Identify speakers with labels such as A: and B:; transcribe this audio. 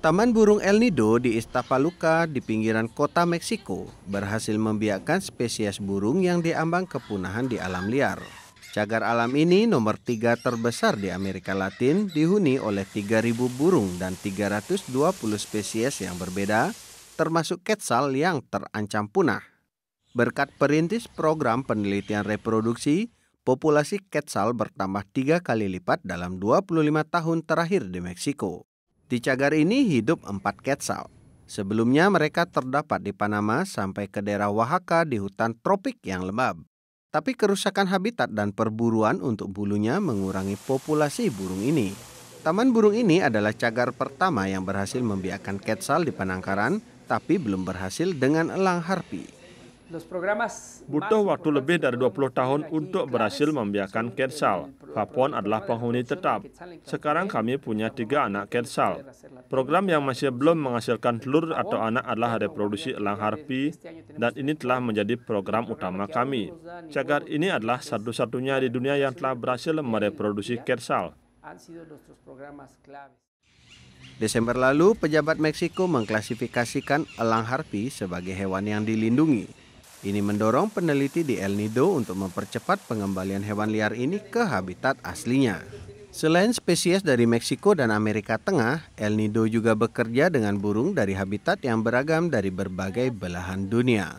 A: Taman burung El Nido di Iztapaluca di pinggiran kota Meksiko berhasil membiakkan spesies burung yang diambang kepunahan di alam liar. Cagar alam ini nomor 3 terbesar di Amerika Latin, dihuni oleh 3.000 burung dan 320 spesies yang berbeda, termasuk quetzal yang terancam punah. Berkat perintis program penelitian reproduksi, populasi quetzal bertambah 3 kali lipat dalam 25 tahun terakhir di Meksiko. Di cagar ini hidup 4 quetzal. Sebelumnya mereka terdapat di Panama sampai ke daerah Oaxaca di hutan tropik yang lembab. Tapi kerusakan habitat dan perburuan untuk bulunya mengurangi populasi burung ini. Taman burung ini adalah cagar pertama yang berhasil membiakkan quetzal di Penangkaran, tapi belum berhasil dengan elang harpi.
B: Butuh waktu lebih dari 20 tahun untuk berhasil membiakkan quetzal. Papon adalah penghuni tetap. Sekarang kami punya 3 anak quetzal. Program yang masih belum menghasilkan telur atau anak adalah reproduksi elang harpi, dan ini telah menjadi program utama kami. Cagar ini adalah satu-satunya di dunia yang telah berhasil mereproduksi quetzal.
A: Desember lalu, pejabat Meksiko mengklasifikasikan elang harpi sebagai hewan yang dilindungi. Ini mendorong peneliti di El Nido untuk mempercepat pengembalian hewan liar ini ke habitat aslinya. Selain spesies dari Meksiko dan Amerika Tengah, El Nido juga bekerja dengan burung dari habitat yang beragam dari berbagai belahan dunia.